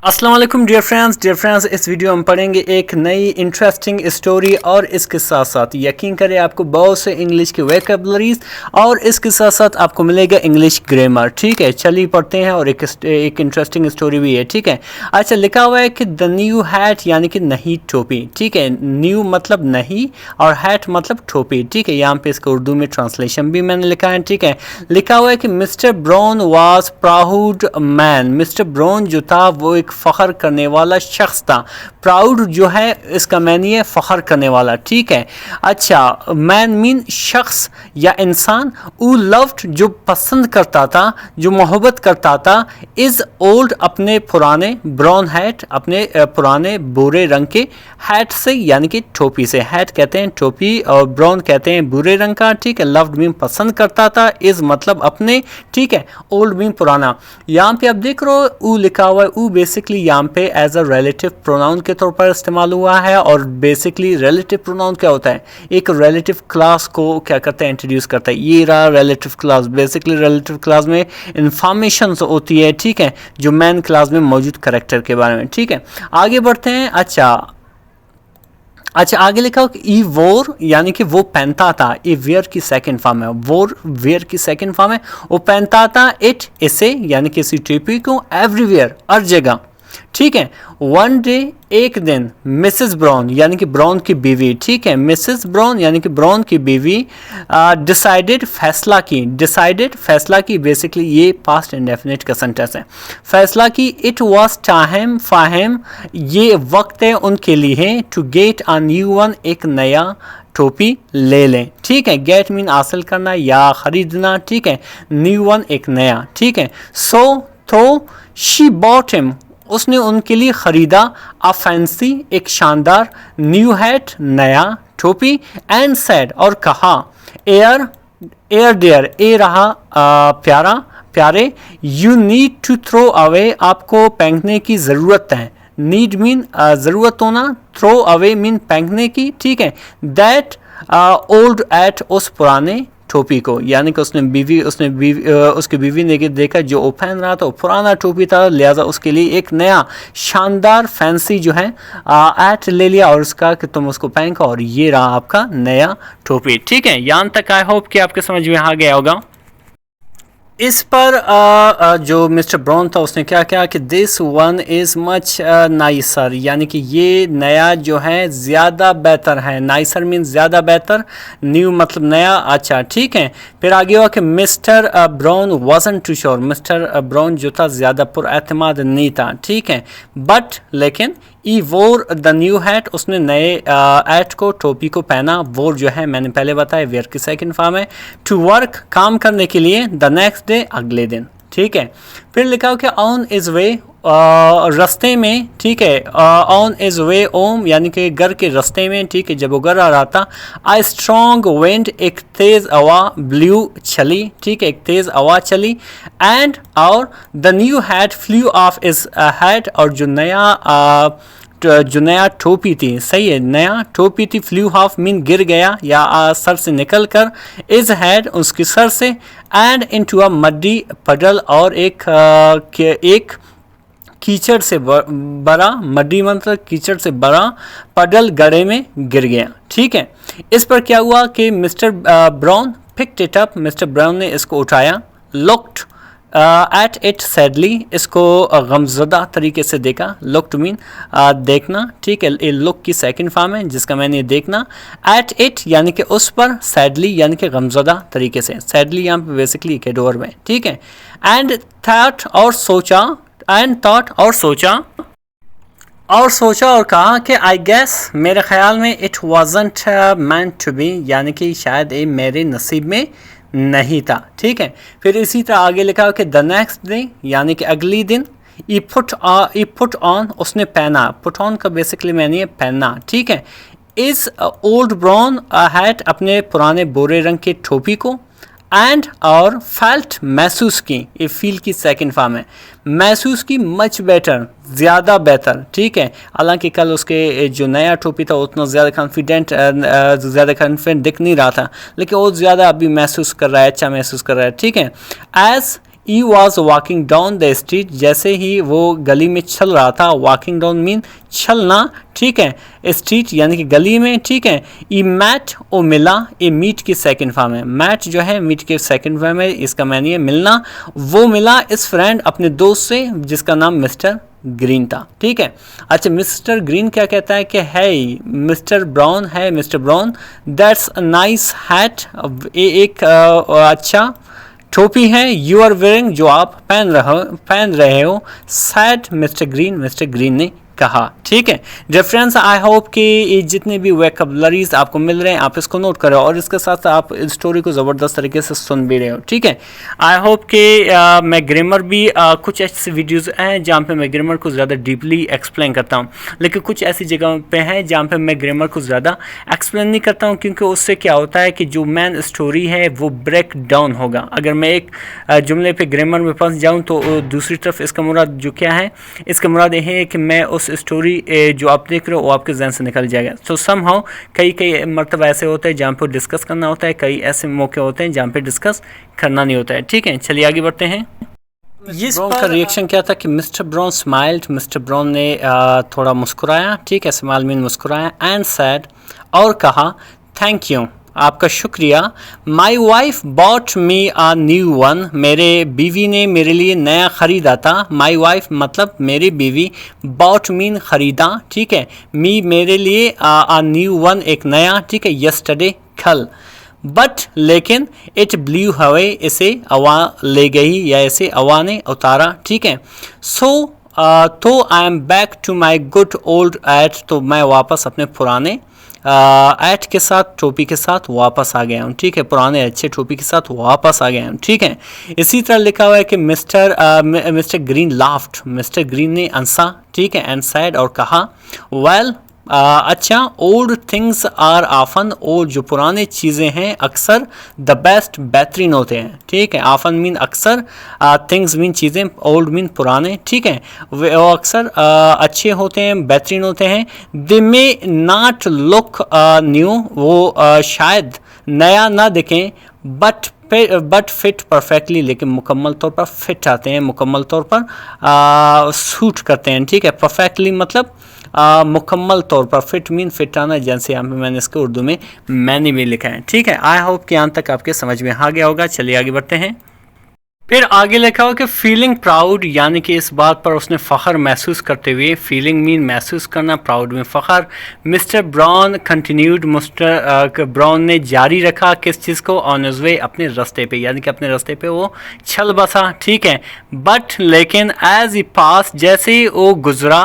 अस्सलाम वालेकुम dear friends इस वीडियो में पढ़ेंगे एक नई इंटरेस्टिंग स्टोरी और इसके साथ साथ यकीन करें आपको बहुत से इंग्लिश की वोकैबुलरीज और इसके साथ साथ आपको मिलेगा इंग्लिश ग्रामर। ठीक है, चलिए पढ़ते हैं और एक इंटरेस्टिंग स्टोरी भी है। ठीक है, अच्छा लिखा हुआ है कि द न्यू हैट यानी कि नई टोपी। ठीक है, न्यू मतलब नहीं और हैट मतलब टोपी। ठीक है, यहाँ पे इसका उर्दू में ट्रांसलेशन भी मैंने लिखा है। ठीक है, लिखा हुआ है कि mister brown was proud man. Mister brown जो था वो एक फ़ख्र करने वाला शख्स था। प्राउड जो है इसका मैनी है फ़ख्र करने वाला। ठीक है, अच्छा मैन मीन शख्स या इंसान। वो लव्ड जो पसंद करता था, जो मोहब्बत करता था। इज़ ओल्ड अपने पुराने, ब्राउन हैट अपने पुराने भूरे रंग के हैट से यानी कि टोपी से। हैट कहते हैं टोपी और ब्राउन कहते हैं भूरे रंग का। ठीक है, लव्ड मीन पसंद करता था, इज़ मतलब अपने। ठीक है, ओल्ड मीन पुराना। यहाँ पे आप देख रहे हो ऊ लिखा हुआ है। ऊ बेसिकली यहाँ पे एज अ रिलेटिव प्रोनाउन के तौर पर इस्तेमाल हुआ है। और बेसिकली रिलेटिव प्रोनाउन क्या होता है? एक रिलेटिव क्लास को क्या करता है? इंट्रोड्यूस करता है। ये रहा relative class. Basically relative class में इंफॉर्मेशन होती है। ठीक है, जो मेन क्लास में मौजूद कैरेक्टर के बारे में। ठीक है, आगे बढ़ते हैं। अच्छा आगे लिखा हो कि ई वोर यानी कि वो पहनता था। ई वेयर की सेकंड फॉर्म है। वोर वेयर की सेकंड फॉर्म है। वो पहनता था इट इसे यानी कि इसी टोपी को एवरीवेयर हर जगह। ठीक है, वन डे एक दिन मिसेस ब्राउन यानी कि ब्राउन की बीवी। ठीक है, मिसेस ब्राउन यानी कि ब्राउन की बीवी डिसाइडेड फैसला की। डिसाइडेड फैसला की बेसिकली ये पास्ट इंडेफिनिट का सेंटेंस है। फैसला की इट वाज टाइम फाहिम ये वक्त है उनके लिए to get a new one एक नया टोपी ले लें। ठीक है, गेट मीन हासिल करना या खरीदना। ठीक है, न्यू वन एक नया। ठीक है, तो शी बॉट हिम उसने उनके लिए ख़रीदा अ फैंसी एक शानदार न्यू हैट नया टोपी एंड सेड और कहा एयर डेयर ए रहा प्यारा प्यारे you need to throw away आपको फेंकने की ज़रूरत है। नीड मीन ज़रूरत होना, थ्रो अवे मीन फेंकने की। ठीक है, दैट ओल्ड एट उस पुराने टोपी को यानी कि उसकी बीवी ने देखा जो वो पहन रहा था वो पुराना टोपी था, लिहाजा उसके लिए एक नया शानदार फैंसी जो है एट ले लिया और उसका कि तुम उसको पहन और ये रहा आपका नया टोपी। ठीक है, यहाँ तक आई होप कि आपके समझ में आ गया होगा। इस पर जो मिस्टर ब्राउन था उसने क्या किया कि this one is much nicer यानी कि ये नया जो है ज़्यादा बेहतर है। नाइसर मीन ज़्यादा बेहतर, न्यू मतलब नया। अच्छा ठीक है, फिर आगे हुआ कि mister brown wasn't too sure. Mister brown जो था ज़्यादा पुरएतमाद नहीं था। ठीक है, बट लेकिन ई वोर द न्यू हैट उसने नए हैट को टोपी को पहना। वोर जो है मैंने पहले बताया वेयर की सेकंड फॉर्म है। टू वर्क काम करने के लिए, द नेक्स्ट डे अगले दिन। ठीक है, फिर लिखा हो कि ऑन इज वे रास्ते में। ठीक है, ऑन इज वे ओम यानी कि घर के रास्ते में। ठीक है, जब वो घर आ रहा था आई स्ट्रॉन्ग विंड एक तेज़ हवा ब्लू चली। ठीक है, एक तेज़ हवा चली एंड और the new hat flew off is hat और जो नया टोपी थी, सही है, नया टोपी थी। फ्लू हाफ मीन गिर गया या सर से निकल कर, इज हैड उसकी सर से एंड इनटू अ मड्डी पडल और एक कीचड़ से बड़ा, मड्डी मतलब कीचड़ से बड़ा, पडल गड्ढे में गिर गया। ठीक है, इस पर क्या हुआ कि mister brown picked it up mister brown ने इसको उठाया। लुक्ड एट इट सैडली इसको गमज़दा तरीके से देखा। लुक टू मीन देखना। ठीक है, ये लुक की सेकंड फॉर्म है जिसका मैंने देखना। एट इट यानी कि उस पर, सैडली यानी कि गमज़दा तरीके से। सैडली यहाँ पे बेसिकली एक डोर में। ठीक है, एंड थॉट और सोचा, एंड थॉट और सोचा और कहा कि आई गेस मेरे ख्याल में it wasn't meant to be यानी कि शायद ये मेरे नसीब में नहीं था। ठीक है, फिर इसी तरह आगे लिखा कि द नेक्स्ट डे यानी कि अगली दिन ई पुट ऑन उसने पहना। पुट ऑन का बेसिकली मैंने पहनना। ठीक है, इस ओल्ड ब्राउन हैट अपने पुराने भूरे रंग के टोपी को एंड और फेल्ट महसूस की। ये फील की सेकंड फॉर्म है। महसूस की मच बेटर ज़्यादा बेहतर। ठीक है, हालांकि कल उसके जो नया टोपी था उतना ज़्यादा कॉन्फिडेंट दिख नहीं रहा था, लेकिन वो ज़्यादा अभी महसूस कर रहा है, अच्छा महसूस कर रहा है। ठीक है, as he was walking down the street, जैसे ही वो गली में चल रहा था, वॉकिंग डाउन मीन चलना, ठीक है, स्ट्रीट यानी कि गली में, ठीक है। ई मैट ओ मिला, ए मीट की सेकंड फॉर्म है, मैट जो है मीट के सेकंड फॉर्म है, इसका मैंने है मिलना। वो मिला इस फ्रेंड अपने दोस्त से जिसका नाम मिस्टर ग्रीन था, ठीक है। अच्छा, मिस्टर ग्रीन क्या कहता है कि है मिस्टर ब्राउन, है mister brown, that's a nice hat, एक अच्छा टोपी है, यू आर वेयरिंग, जो आप पहन रहे हो, सैड मिस्टर ग्रीन ने कहा, ठीक है। रेफरेंस आई होप कि ये जितने भी वोकैबुलरीज आपको मिल रहे हैं आप इसको नोट करें और इसके साथ आप इस स्टोरी को ज़बरदस्त तरीके से सुन भी रहे हो, ठीक है। आई होप कि मैं ग्रामर भी कुछ ऐसे वीडियोस हैं जहाँ पे मैं ग्रामर को ज़्यादा डीपली एक्सप्लेन करता हूँ, लेकिन कुछ ऐसी जगह पे हैं जहाँ पे मैं ग्रामर को ज़्यादा एक्सप्लेन नहीं करता हूँ, क्योंकि उससे क्या होता है कि जो मेन स्टोरी है वो ब्रेक डाउन होगा। अगर मैं एक जुमले पे ग्रामर में फंस जाऊँ तो दूसरी तरफ इसका मुराद जो क्या है, इसका मुराद ये है कि मैं उस स्टोरी जो आप देख रहे हो वो आपके जहन से निकल जाएगा। तो समहाउ कई मरतबा ऐसे होते हैं जहाँ पर डिस्कस करना होता है, कई ऐसे मौके होते हैं जहाँ पे डिस्कस करना नहीं होता है, ठीक है। चलिए आगे बढ़ते हैं। ये ब्राउन का रिएक्शन क्या था कि mister brown smiled, mister brown ने थोड़ा मुस्कुराया, ठीक है, स्माइल मीन मुस्कुराया, एंड सैड, और कहा, थैंक यू, आपका शुक्रिया, my wife bought me a new one, मेरे बीवी ने मेरे लिए नया ख़रीदा था, माई वाइफ मतलब मेरी बीवी, बॉट मीन ख़रीदा, ठीक है, मी मेरे लिए, आ न्यू वन एक नया, ठीक है, यस्टरडे कल, बट लेकिन इट ब्लू हवे, इसे हवा ले गई या इसे हवा ने उतारा, ठीक है। सो तो I am back to my good old hat, तो मैं वापस अपने पुराने एट के साथ, टोपी के साथ वापस आ गया हूँ, ठीक है, पुराने अच्छे टोपी के साथ वापस आ गया हूँ, ठीक है। इसी तरह लिखा हुआ है कि mister green laughed, mister green ने हंसा, ठीक है, एंड सैड, और कहा, वेल, अच्छा, old things are often, old जो पुराने चीज़ें हैं अक्सर, द बेस्ट बेहतरीन होते हैं, ठीक है। ऑफन मीन अक्सर, थिंग्स मीन चीज़ें, ओल्ड मीन पुराने, ठीक है, वो अक्सर अच्छे होते हैं, बेहतरीन होते हैं। दे मे नॉट लुक न्यू, वो शायद नया ना दिखें, बट फिट परफेक्टली, लेकिन मुकम्मल तौर पर फिट आते हैं, मुकम्मल तौर पर सूट करते हैं, ठीक है। परफेक्टली मतलब मुकम्मल तौर पर, फिट मीन फिट आना, जैसे यहाँ पे मैंने इसको उर्दू में मैंने भी लिखा है, ठीक है। आई होप कि यहाँ तक आपके समझ में आ गया होगा। चलिए आगे बढ़ते हैं। फिर आगे लिखा हो कि फीलिंग प्राउड, यानी कि इस बात पर उसने फ़ख्र महसूस करते हुए, फीलिंग मीन महसूस करना, प्राउड में फ़ख्र, mister Brown continued, mister brown ने जारी रखा किस चीज़ को, ऑन हिज वे, अपने रास्ते पे, यानी कि अपने रास्ते पे वो चल बसा, ठीक है। बट लेकिन एज ई पास, जैसे ही वो गुजरा,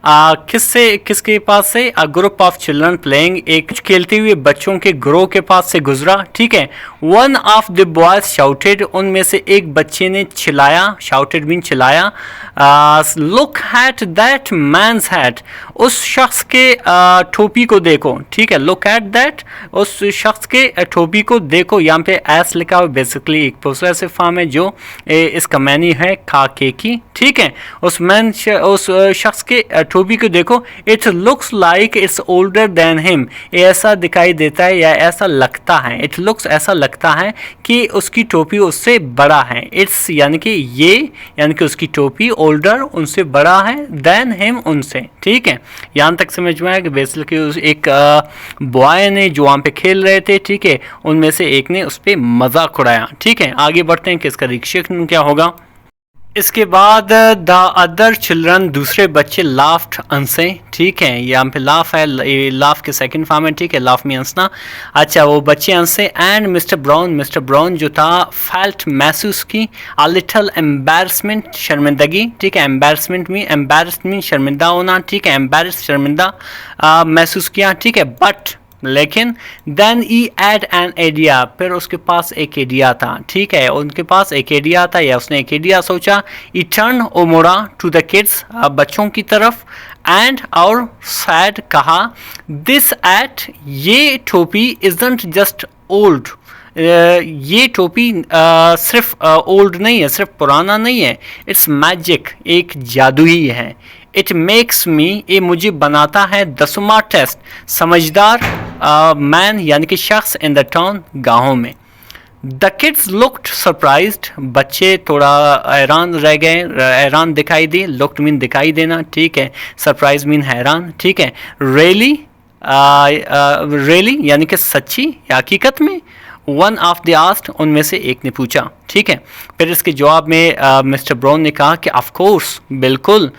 किसके पास से, a group of children playing, एक खेलते हुए बच्चों के ग्रोह के पास से गुजरा, ठीक है। One of the boys shouted, उनमें से एक बच्चे ने चिल्लाया, शाउटेड मीन चिल्लाया, look at that man's hat, उस शख्स के टोपी को देखो, ठीक है। लुक एट दैट, उस शख्स के टोपी को देखो, यहाँ पे एस लिखा हुआ, बेसिकली एक पोसेसिव फॉर्म है जो इसका मैनी है खाके की, ठीक है। उस शख्स के टोपी को देखो, it looks like it's older than him, ऐसा दिखाई देता है या ऐसा लगता है, इट लुक्स ऐसा लगता है कि उसकी टोपी उससे बड़ा है, इट्स यानी कि ये, यानी कि उसकी टोपी ओल्डर उनसे बड़ा है, देन हिम उनसे, ठीक है। यहाँ तक समझ में आया कि बेसिकली एक बॉय ने जो वहाँ पे खेल रहे थे, ठीक है, उनमें से एक ने उस पर मजाक उड़ाया, ठीक है। आगे बढ़ते हैं कि इसका रिएक्शन क्या होगा। इसके बाद द अदर चिल्ड्रन, दूसरे बच्चे, लाफ्ट, हंसे, ठीक है। यहाँ पे लाफ है, लाफ के सेकंड फॉर्म है, ठीक है, लाफ में हंसना। अच्छा, वो बच्चे हंसे, एंड मिस्टर ब्राउन जो था, फेल्ट महसूस की, अ लिटिल एम्बैरसमेंट, शर्मिंदगी, ठीक है। एम्बैरस्ड मीन शर्मिंदा होना, ठीक है, एम्बैरस शर्मिंदा महसूस किया, ठीक है। बट लेकिन then he had an idea, फिर उसके पास एक आइडिया था, ठीक है, उनके पास एक आइडिया था या उसने एक आइडिया सोचा। ई टर्न, ओ मुड़ा, टू द किड्स, बच्चों की तरफ, एंड और सैड, कहा, दिस एट, ये टोपी, इजंट जस्ट ओल्ड, ये टोपी सिर्फ ओल्ड नहीं है, सिर्फ पुराना नहीं है, इट्स मैजिक, एक जादू ही है। इट मेक्स मी, ये मुझे बनाता है, द स्मार्टेस्ट, समझदार मैन, यानी कि शख्स, इन द टाउन, गाँवों में। द किड्स लुक्ड सरप्राइज्ड, बच्चे थोड़ा हैरान रह गए, हैरान दिखाई दिए। लुक्ड मीन दिखाई देना, ठीक है। सरप्राइज मीन हैरान, ठीक है। रियली, रियली यानी कि सच्ची या हकीकत में। वन ऑफ द आस्ट, उनमें से एक ने पूछा, ठीक है। फिर इसके जवाब में मिस्टर ब्राउन ने कहा कि ऑफ कोर्स, बिल्कुल।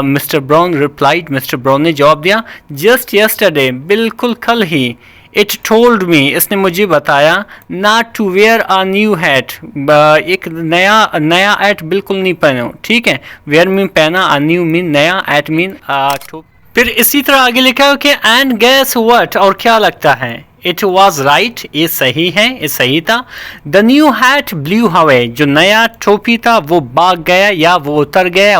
Mister brown replied, mister brown ने जवाब दिया, जस्ट यस्टरडे, बिल्कुल कल ही। इट टोल्ड मी, इसने मुझे बताया, not to wear a new hat, एक नया हैट बिल्कुल नहीं पहनो, ठीक है। वेयर मीन पहना, अ न्यू मीन नया, हैट मीन फिर इसी तरह आगे लिखा है कि एंड गैस व्हाट, और क्या लगता है। इट वॉज राइट, ये सही है, ये सही था। द न्यू हैट ब्लू हवे, जो नया टोपी था वो भाग गया या वो उतर गया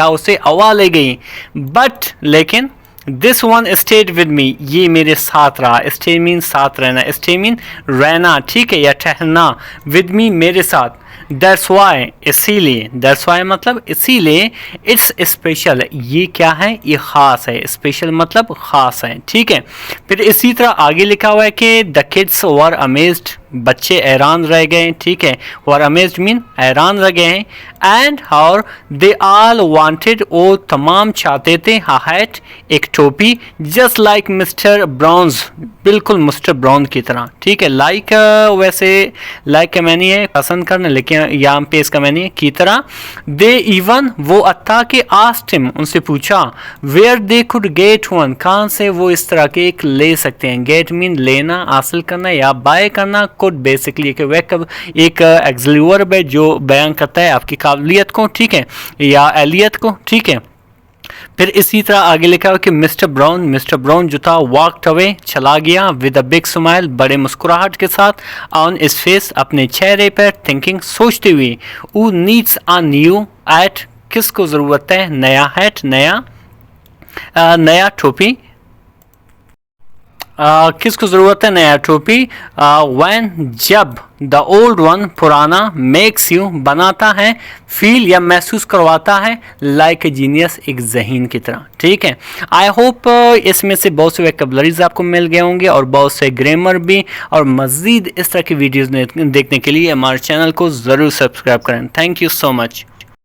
उसे हवा ले गई। बट लेकिन this one stayed with me, ये मेरे साथ रहा। स्टे मीन साथ रहना, स्टे मीन रहना, ठीक है, या ठहरना। विद मी, मेरे साथ। दैट्स वाई, इसीलिए। दैट्स वाई मतलब इसीलिए। इट्स स्पेशल, ये क्या है, ये ख़ास है। स्पेशल मतलब ख़ास है, ठीक है। फिर इसी तरह आगे लिखा हुआ है कि द किड्स वर अमेज्ड, बच्चे हैरान रह गए, ठीक है। वर अमेज्ड मीन हैरान रह गए हैं। एंड और दे ऑल वांटेड, वो तमाम चाहते थे, हा हैट, एक टोपी, जस्ट लाइक मिस्टर ब्राउन्स, बिल्कुल मिस्टर ब्राउन की तरह, ठीक है। लाइक वैसे लाइक का मैंने है पसंद करना, लेकिन यहाँ पे इसका मैंने की तरह। दे इवन, वो अत्ता के आस्क्ड हिम, उनसे पूछा, where they could get one, कहाँ से वो इस तरह के एक ले सकते हैं। गेट मीन लेना, हासिल करना या बाय करना। कुड बेसिकली एक एक्सिलरी वर्ब है जो बयान करता है आपकी काबिलियत को, ठीक है, या एलियत को, ठीक है। फिर इसी तरह आगे लिखा है कि मिस्टर ब्राउन जो था वॉकड अवे, चला गया, विद अ बिग स्माइल, बड़े मुस्कुराहट के साथ, ऑन इस फेस, अपने चेहरे पर, थिंकिंग, सोचते हुए, who needs a new hat, किसको ज़रूरत है नया हैट, नया टोपी, किसको ज़रूरत है नया टोपी। वैन, जब, द ओल्ड वन, पुराना, मेक्स यू, बनाता है, फील या महसूस करवाता है, लाइक ए जीनियस, एक जहीन की तरह, ठीक है। आई होप इसमें से बहुत से वोकैबुलरीज आपको मिल गए होंगे और बहुत से ग्रामर भी। और मज़ीद इस तरह की वीडियोज़ देखने के लिए हमारे चैनल को ज़रूर सब्सक्राइब करें। Thank you so much.